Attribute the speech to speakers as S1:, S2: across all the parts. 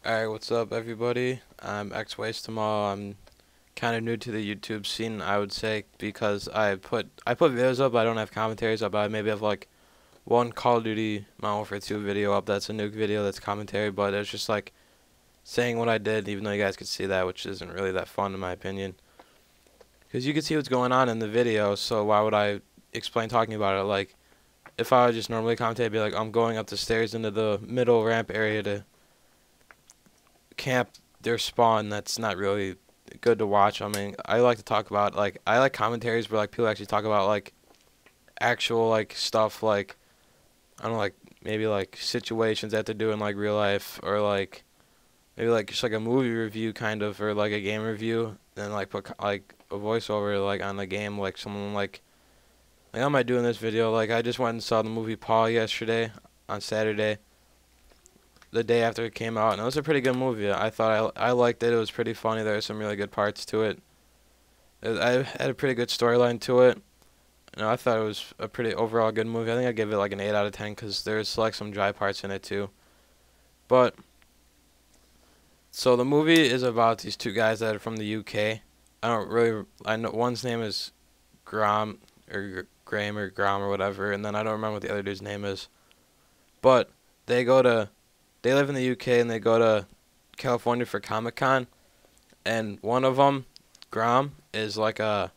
S1: Alright, what's up, everybody? I'm X Wastemal. I'm kind of new to the YouTube scene, I would say, because I put videos up. I don't have commentaries up. I maybe have like one Call of Duty Modern Warfare 2 video up. That's a nuke video. That's commentary, but it's just like saying what I did, even though you guys could see that, which isn't really that fun in my opinion, because you can see what's going on in the video. So why would I explain talking about it? Like if I would just normally commentate, I'd be like, I'm going up the stairs into the middle ramp area to camp their spawn. That's not really good to watch. I mean, I like to talk about like I like commentaries where like people actually talk about like actual like stuff like I don't know, like maybe like situations that they do in like real life, or like maybe like just like a movie review kind of, or like a game review. Then like put like a voiceover like on the game, like someone like I might do in this video. Like I just went and saw the movie Paul yesterday on Saturday, the day after it came out, and it was a pretty good movie. I thought I liked it. It was pretty funny. There were some really good parts to it. I had a pretty good storyline to it. I thought it was a pretty overall good movie. I think I give it like an 8 out of 10 because there's like some dry parts in it too. But so the movie is about these two guys that are from the UK. I know one's name is Grom or Graham or Grom or whatever, and then I don't remember what the other dude's name is. But they go to they live in the UK and they go to California for Comic Con, and one of them, Grom, is like a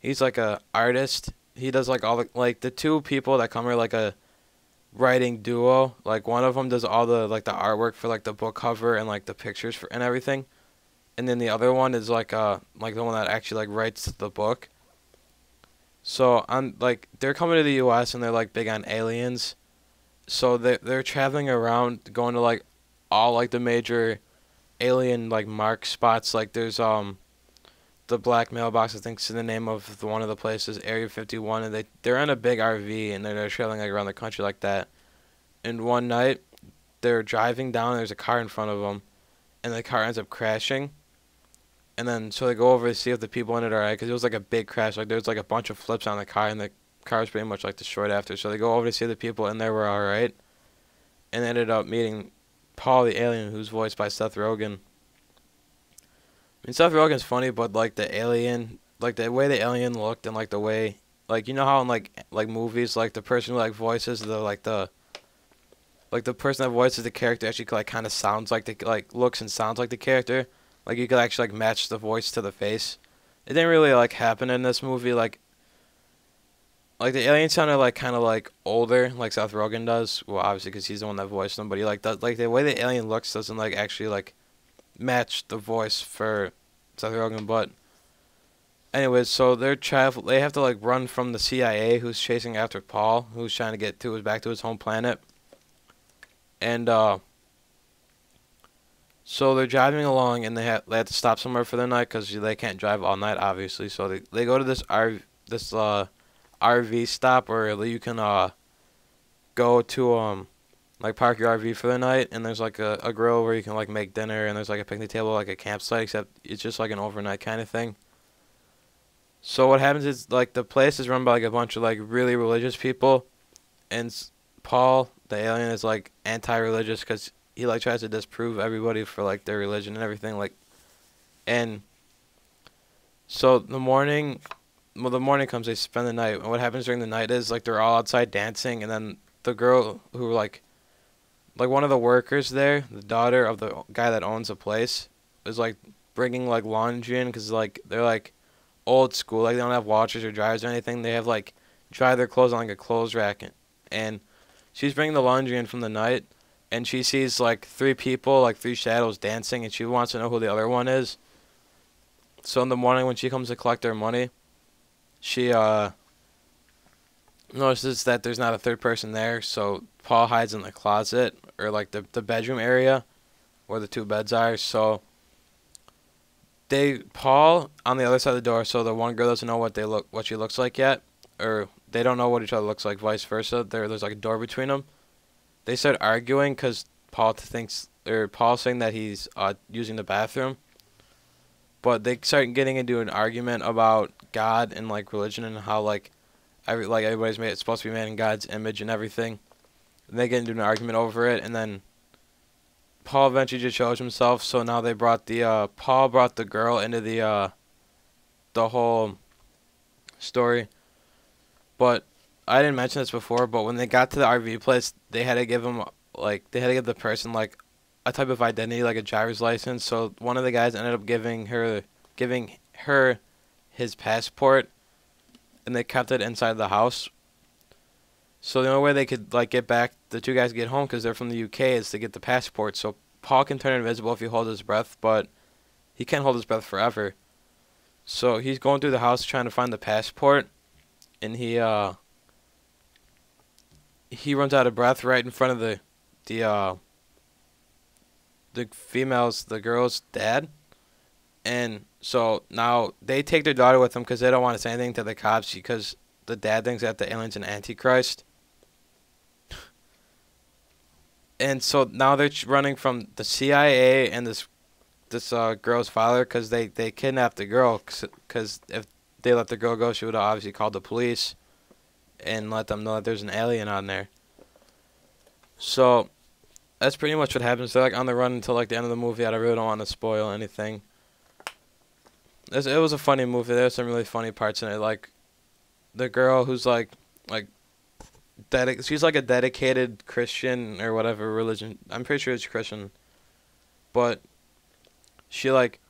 S1: he's like a artist. He does like all the two people that come are like a writing duo. Like one of them does all the artwork for like the book cover and like the pictures for and everything, and then the other one is like the one that actually like writes the book. So I'm like they're coming to the U.S. and they're like big on aliens. So they're traveling around, going to like all like the major alien like mark spots. Like there's the Black Mailbox, I think is the name of one of the places, Area 51, and they're in a big RV and they're traveling like around the country like that. And one night they're driving down, and there's a car in front of them, and the car ends up crashing. And then so they go over to see if the people in it are alright, because it was like a big crash. Like there's like a bunch of flips on the car, and the car was pretty much like destroyed after. So they go over to see if the people in there were alright, and ended up meeting Paul the alien, who's voiced by Seth Rogen. I mean, Seth Rogen's funny, but like the alien, like the way the alien looked, and like the way, like you know how in like movies, like the person who like voices the person that voices the character actually like kind of sounds like the like looks and sounds like the character. Like you could actually like match the voice to the face. It didn't really like happen in this movie. Like the alien sounded like kind of like older, like Seth Rogen does. Well, obviously because he's the one that voiced him, but he like does like the way the alien looks doesn't like actually like match the voice for Seth Rogen. But anyways, so they have to like run from the CIA who's chasing after Paul, who's trying to get to his back to his home planet. And so they're driving along, and they have to stop somewhere for the night because they can't drive all night, obviously. So they go to this RV stop where you can go to like park your RV for the night, and there's like a grill where you can like make dinner, and there's like a picnic table, like a campsite, except it's just like an overnight kind of thing. So what happens is like the place is run by like a bunch of like really religious people, and Paul the alien is like anti-religious because he like tries to disprove everybody for like their religion and everything, like. And so the morning comes, they spend the night, and what happens during the night is like they're all outside dancing, and then the girl who like one of the workers there, the daughter of the guy that owns the place, is like bringing like laundry in because like they're like old school, like they don't have washers or dryers or anything. They have like dry their clothes on like a clothes rack, and she's bringing the laundry in from the night, and she sees like three people, like three shadows dancing, and she wants to know who the other one is. So in the morning when she comes to collect her money, she notices that there's not a third person there. So Paul hides in the closet, or like the bedroom area where the two beds are. So they Paul on the other side of the door. So the one girl doesn't know what she looks like yet, or they don't know what each other looks like. Vice versa. There's like a door between them. They start arguing because Paul's saying that he's using the bathroom, but they start getting into an argument about God and like religion, and how everybody's made, it's supposed to be made in God's image and everything. And they get into an argument over it, and then Paul eventually just shows himself. So now they brought the Paul brought the girl into the whole story. But I didn't mention this before, but when they got to the RV place, they had to give him they had to give the person like a type of identity, like a driver's license. So one of the guys ended up giving her his passport, and they kept it inside the house. So the only way they could like get back the two guys get home, because they're from the UK, is to get the passport. So Paul can turn invisible if he holds his breath, but he can't hold his breath forever. So he's going through the house trying to find the passport, and he runs out of breath right in front of the girl's dad. And so now they take their daughter with them because they don't want to say anything to the cops, because the dad thinks that the alien's an antichrist. And so now they're running from the CIA and this girl's father, because they kidnapped the girl, because if they let the girl go, she would have obviously called the police and let them know that there's an alien on there. So that's pretty much what happens. They're like on the run until like the end of the movie. I really don't want to spoil anything. It was a funny movie. There's some really funny parts in it. Like the girl who's she's like a dedicated Christian or whatever religion. I'm pretty sure it's Christian, but she like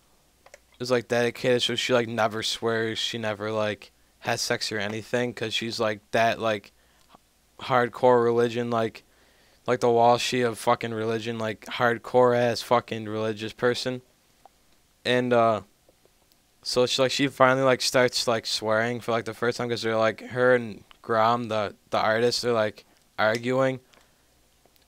S1: is like dedicated. So she like never swears. She never like has sex or anything, because she's like that like hardcore religion, like the Walshy of fucking religion, like hardcore ass fucking religious person. And so she finally like starts like swearing for like the first time, because they're like, her and Grom, the artist, they're like arguing.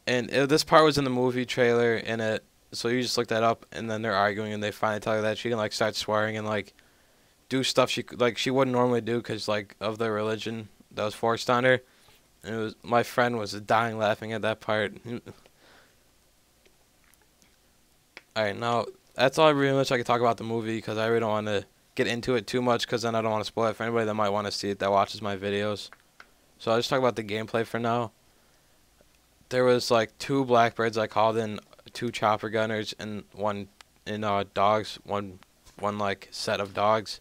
S1: And this part was in the movie trailer in it, so you just look that up, and then they're arguing, and they finally tell her that she can like start swearing and like do stuff she wouldn't normally do, because like of the religion that was forced on her. And my friend was dying laughing at that part. Alright, now that's all really much I can talk about the movie, because I really don't want to get into it too much, because then I don't want to spoil it for anybody that might want to see it that watches my videos. So I'll just talk about the gameplay for now. There was like 2 blackbirds I called in, 2 chopper gunners, and one dogs, one like set of dogs,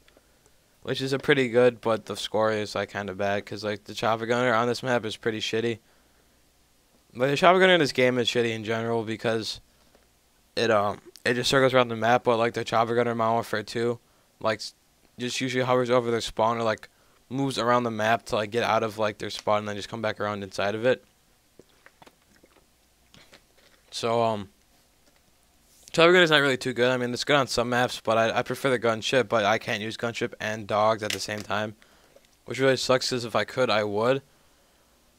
S1: which is a pretty good, but the score is like kind of bad, because like the chopper gunner on this map is pretty shitty. Like the chopper gunner in this game is shitty in general, because it just circles around the map, but like the chopper gunner in Modern Warfare 2, like just usually hovers over their spawn, or like moves around the map to like get out of like their spawn and then just come back around inside of it. So chopper gunner is not really too good. I mean, it's good on some maps, but I prefer the gunship, but I can't use gunship and dogs at the same time, which really sucks, because if I could, I would,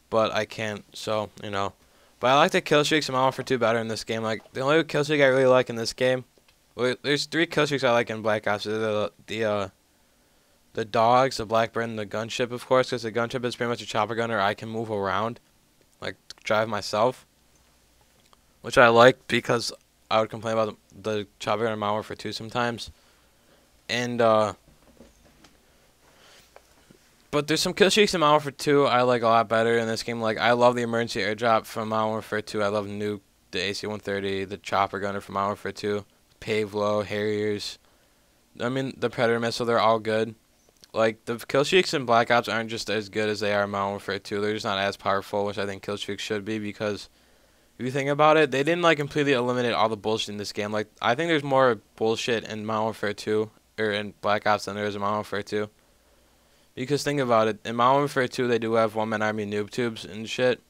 S1: but I can't, so, you know. But I like the kill streaks in Modern Warfare 2 better in this game. Like, the only kill streak I really like in this game, well, there's 3 kill streaks I like in Black Ops. The dogs, the blackbird, and the gunship, of course, because the gunship is pretty much a chopper gunner. I can move around, like, drive myself, which I like, because I would complain about the chopper gunner in Modern Warfare 2 sometimes. And, but there's some kill streaks in Modern Warfare 2 I like a lot better in this game. Like, I love the emergency airdrop from Modern Warfare 2. I love Nuke, the AC-130, the chopper gunner from Modern Warfare 2, Pavlo, Harriers. I mean, the Predator missile, they're all good. Like, the kill streaks in Black Ops aren't just as good as they are in Modern Warfare 2. They're just not as powerful, which I think kill streaks should be, because if you think about it, they didn't like completely eliminate all the bullshit in this game. Like, I think there's more bullshit in Modern Warfare 2, or in Black Ops, than there is in Modern Warfare 2. Because think about it, in Modern Warfare 2 they do have one-man army noob tubes and shit.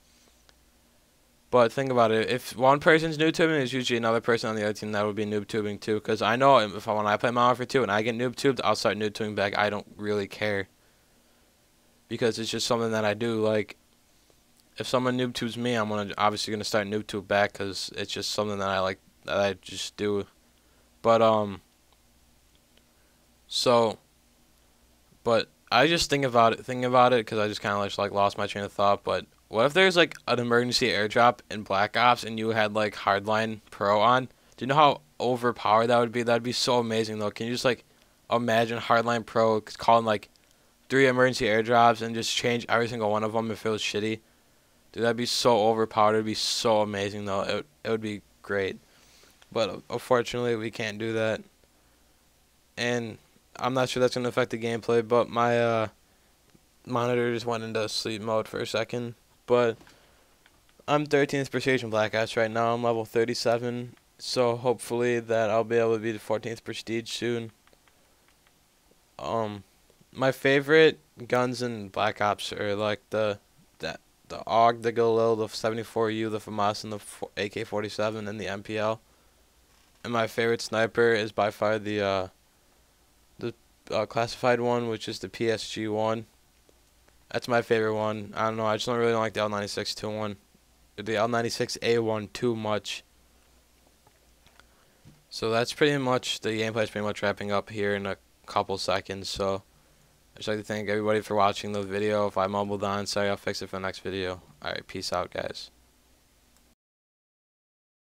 S1: But think about it, if one person's noob tubing, there's usually another person on the other team that would be noob tubing too. Because I know when I play Modern Warfare 2 and I get noob tubed, I'll start noob tubing back. I don't really care, because it's just something that I do. Like, if someone noob tubes me, I'm obviously gonna start noob tube back, because it's just something that I like, that I just do. But but I just think about it, because I just kind of like lost my train of thought. But what if there's like an emergency airdrop in Black Ops and you had like Hardline Pro on? Do you know how overpowered that would be? That'd be so amazing though. Can you just like imagine Hardline Pro calling like 3 emergency airdrops and just change every single one of them if it was shitty? Dude, that'd be so overpowered. It'd be so amazing though. It would be great. but unfortunately we can't do that. And I'm not sure that's going to affect the gameplay, but my monitor just went into sleep mode for a second. But I'm 13th prestige in Black Ops right now. I'm level 37, so hopefully that I'll be able to be the 14th prestige soon. My favorite guns in Black Ops are like the AUG, the Galil, the 74U, the FAMAS, and the AK-47, and the MPL. And my favorite sniper is by far the classified one, which is the PSG-1. That's my favorite one. I don't know. I just don't really like the L96-2 the L96A1 too much. So that's pretty much, the gameplay is pretty much wrapping up here in a couple seconds. So I'd just like to thank everybody for watching the video. If I mumbled on, sorry, I'll fix it for the next video. Alright, peace out, guys.